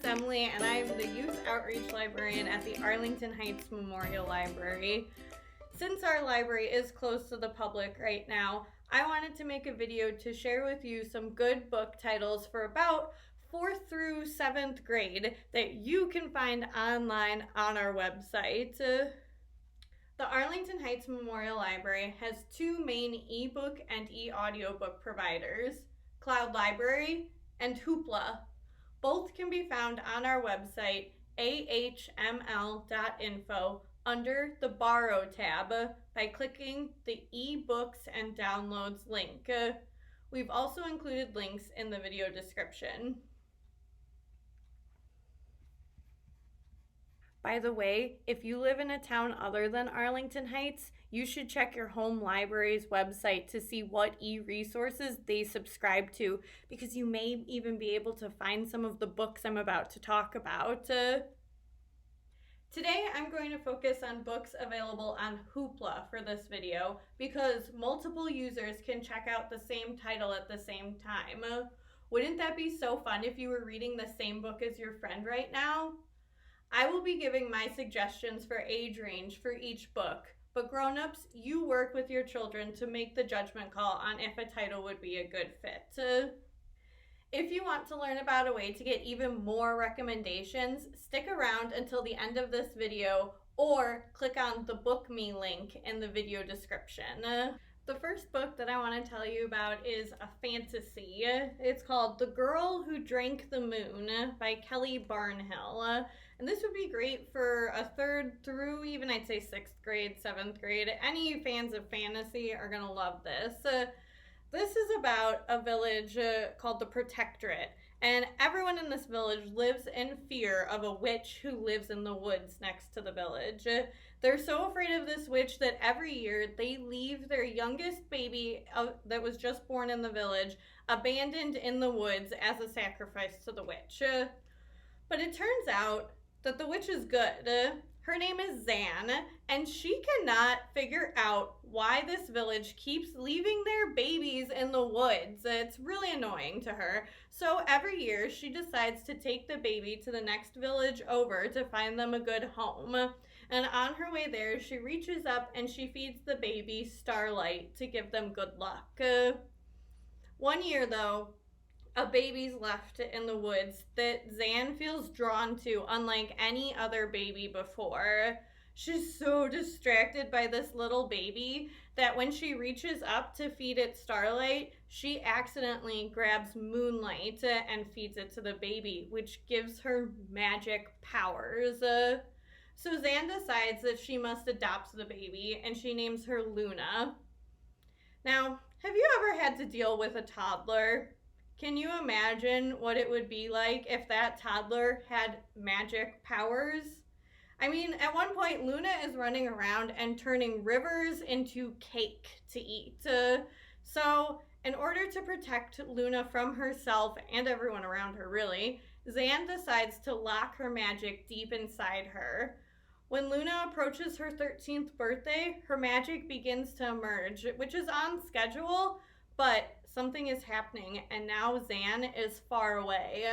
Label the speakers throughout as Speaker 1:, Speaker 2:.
Speaker 1: it's Emily, and I'm the Youth Outreach Librarian at the Arlington Heights Memorial Library. Since our library is closed to the public right now, I wanted to make a video to share with you some good book titles for about 4th through 7th grade that you can find online on our website. The Arlington Heights Memorial Library has two main ebook and e-audiobook providers, Cloud Library and Hoopla. Both can be found on our website, ahml.info, under the Borrow tab by clicking the eBooks and Downloads link. We've also included links in the video description. By the way, if you live in a town other than Arlington Heights, you should check your home library's website to see what e-resources they subscribe to, because you may even be able to find some of the books I'm about to talk about. Today, I'm going to focus on books available on Hoopla for this video, because multiple users can check out the same title at the same time. Wouldn't that be so fun if you were reading the same book as your friend right now? I will be giving my suggestions for age range for each book, but grown-ups, you work with your children to make the judgment call on if a title would be a good fit. If you want to learn about a way to get even more recommendations, stick around until the end of this video or click on the Book Me link in the video description. The first book that I want to tell you about is a fantasy. It's called The Girl Who Drank the Moon by Kelly Barnhill. And this would be great for a 3rd through even I'd say 6th grade, 7th grade. Any fans of fantasy are going to love this. This is about a village called the Protectorate. And everyone in this village lives in fear of a witch who lives in the woods next to the village. They're so afraid of this witch that every year they leave their youngest baby that was just born in the village abandoned in the woods as a sacrifice to the witch. But it turns out that the witch is good. Her name is Zan, and she cannot figure out why this village keeps leaving their babies in the woods. It's really annoying to her. So every year she decides to take the baby to the next village over to find them a good home. And on her way there, she reaches up and she feeds the baby Starlight to give them good luck. One year though, a baby's left in the woods that Zan feels drawn to unlike any other baby before. She's so distracted by this little baby that when she reaches up to feed it Starlight, she accidentally grabs Moonlight and feeds it to the baby, which gives her magic powers. So Zan decides that she must adopt the baby, and she names her Luna. Now, have you ever had to deal with a toddler? Can you imagine what it would be like if that toddler had magic powers? I mean, at one point, Luna is running around and turning rivers into cake to eat. So, in order to protect Luna from herself and everyone around her, really, Zan decides to lock her magic deep inside her. When Luna approaches her 13th birthday, her magic begins to emerge, which is on schedule, but something is happening, and now Zan is far away.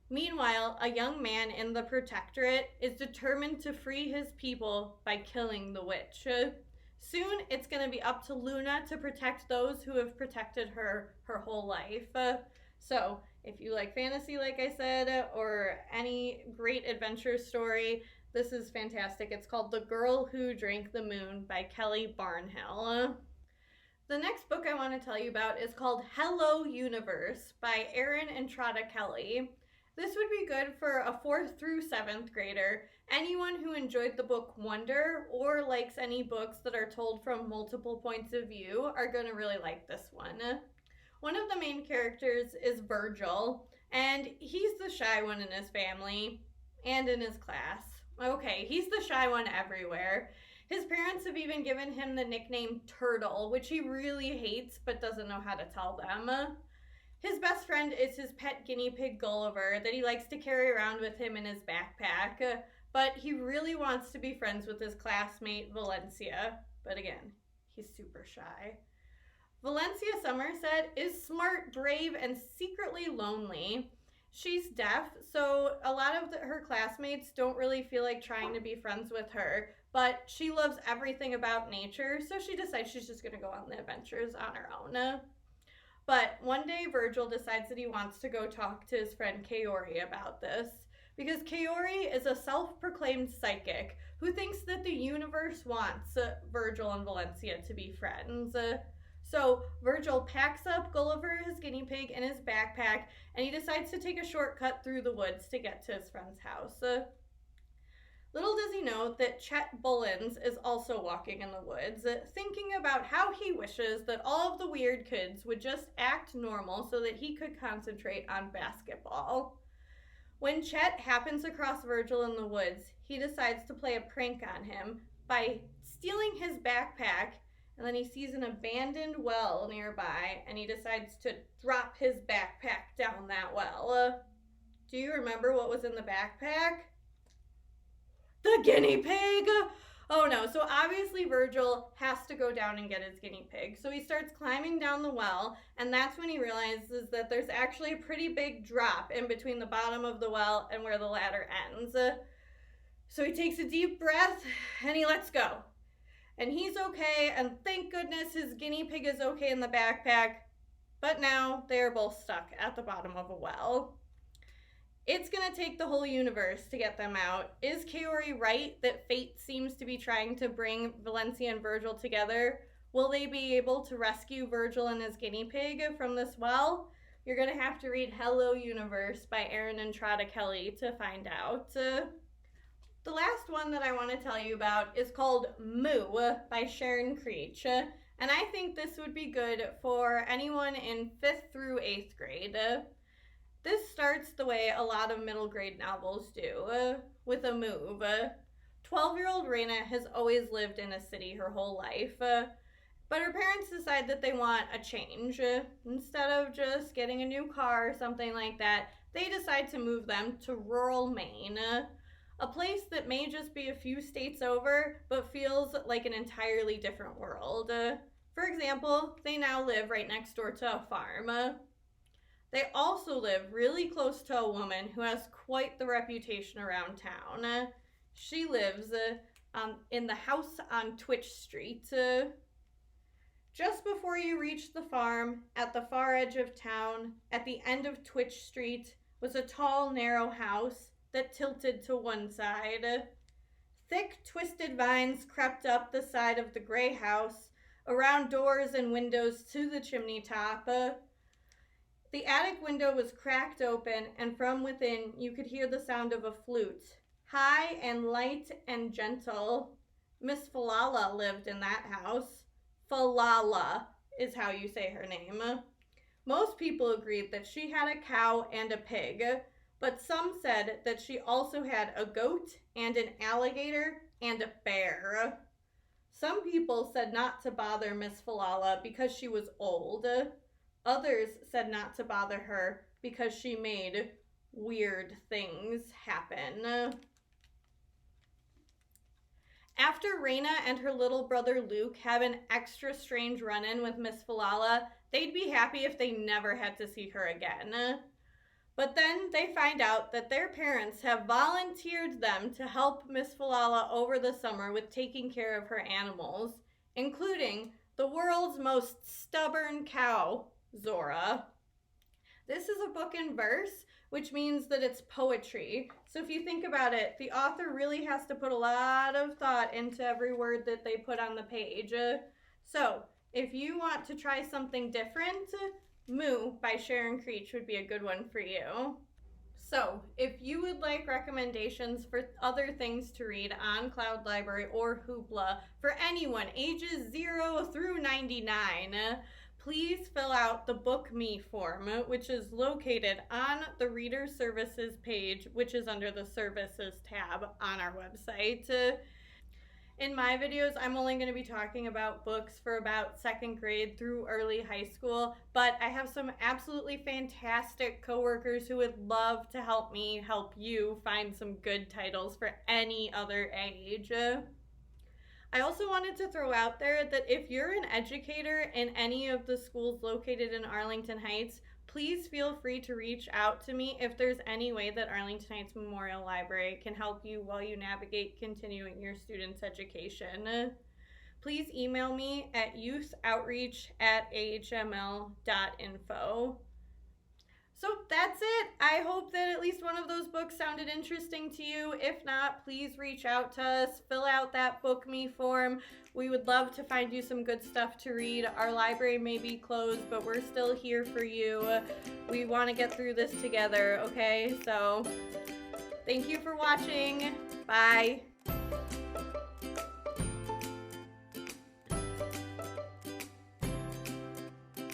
Speaker 1: Meanwhile, a young man in the Protectorate is determined to free his people by killing the witch. Soon, it's going to be up to Luna to protect those who have protected her whole life. So, if you like fantasy, like I said, or any great adventure story, this is fantastic. It's called The Girl Who Drank the Moon by Kelly Barnhill. The next book I want to tell you about is called Hello Universe by Erin and Trotta Kelly. This would be good for a 4th through 7th grader, anyone who enjoyed the book Wonder or likes any books that are told from multiple points of view are going to really like this one. One of the main characters is Virgil, and he's the shy one in his family and in his class. Okay, he's the shy one everywhere. His parents have even given him the nickname Turtle, which he really hates but doesn't know how to tell them. His best friend is his pet guinea pig Gulliver that he likes to carry around with him in his backpack, but he really wants to be friends with his classmate Valencia. But again, he's super shy. Valencia Somerset is smart, brave, and secretly lonely. She's deaf, so a lot of her classmates don't really feel like trying to be friends with her, but she loves everything about nature, so she decides she's just going to go on the adventures on her own. But one day, Virgil decides that he wants to go talk to his friend Kaori about this, because Kaori is a self proclaimed psychic who thinks that the universe wants Virgil and Valencia to be friends. So Virgil packs up Gulliver, his guinea pig, in his backpack, and he decides to take a shortcut through the woods to get to his friend's house. Little does he know that Chet Bullins is also walking in the woods, thinking about how he wishes that all of the weird kids would just act normal so that he could concentrate on basketball. When Chet happens across Virgil in the woods, he decides to play a prank on him by stealing his backpack, and then he sees an abandoned well nearby, and he decides to drop his backpack down that well. Do you remember what was in the backpack? The guinea pig! Oh no, so obviously Virgil has to go down and get his guinea pig. So he starts climbing down the well, and that's when he realizes that there's actually a pretty big drop in between the bottom of the well and where the ladder ends. So he takes a deep breath and he lets go. And he's okay, and thank goodness his guinea pig is okay in the backpack, but now they are both stuck at the bottom of a well. It's going to take the whole universe to get them out. Is Kaori right that fate seems to be trying to bring Valencia and Virgil together? Will they be able to rescue Virgil and his guinea pig from this well? You're going to have to read Hello Universe by Erin and Trotta Kelly to find out. The last one that I want to tell you about is called Moo by Sharon Creech. And I think this would be good for anyone in 5th through 8th grade. This starts the way a lot of middle grade novels do, with a move. 12-year-old Raina has always lived in a city her whole life, but her parents decide that they want a change. Instead of just getting a new car or something like that, they decide to move them to rural Maine, a place that may just be a few states over, but feels like an entirely different world. For example, they now live right next door to a farm. They also live really close to a woman who has quite the reputation around town. She lives in the house on Twitch Street. Just before you reach the farm, at the far edge of town, at the end of Twitch Street, was a tall, narrow house that tilted to one side. Thick, twisted vines crept up the side of the gray house, around doors and windows to the chimney top. The attic window was cracked open, and from within you could hear the sound of a flute, high and light and gentle. Miss Falala lived in that house. Falala is how you say her name. Most people agreed that she had a cow and a pig, but some said that she also had a goat and an alligator and a bear. Some people said not to bother Miss Falala because she was old. Others said not to bother her because she made weird things happen. After Raina and her little brother Luke have an extra strange run-in with Miss Falala, they'd be happy if they never had to see her again. But then they find out that their parents have volunteered them to help Miss Falala over the summer with taking care of her animals, including the world's most stubborn cow, Zora. This is a book in verse, which means that it's poetry. So if you think about it, the author really has to put a lot of thought into every word that they put on the page. So if you want to try something different, Moo by Sharon Creech would be a good one for you. So if you would like recommendations for other things to read on Cloud Library or Hoopla for anyone ages 0 through 99, please fill out the Book Me form, which is located on the Reader Services page, which is under the Services tab on our website. In my videos, I'm only going to be talking about books for about 2nd grade through early high school, but I have some absolutely fantastic coworkers who would love to help me help you find some good titles for any other age. I also wanted to throw out there that if you're an educator in any of the schools located in Arlington Heights, please feel free to reach out to me if there's any way that Arlington Heights Memorial Library can help you while you navigate continuing your students' education. Please email me at youthoutreach@ahml.info. So that's it. I hope that at least one of those books sounded interesting to you. If not, please reach out to us. Fill out that Book Me form. We would love to find you some good stuff to read. Our library may be closed, but we're still here for you. We want to get through this together, okay? So thank you for watching. Bye.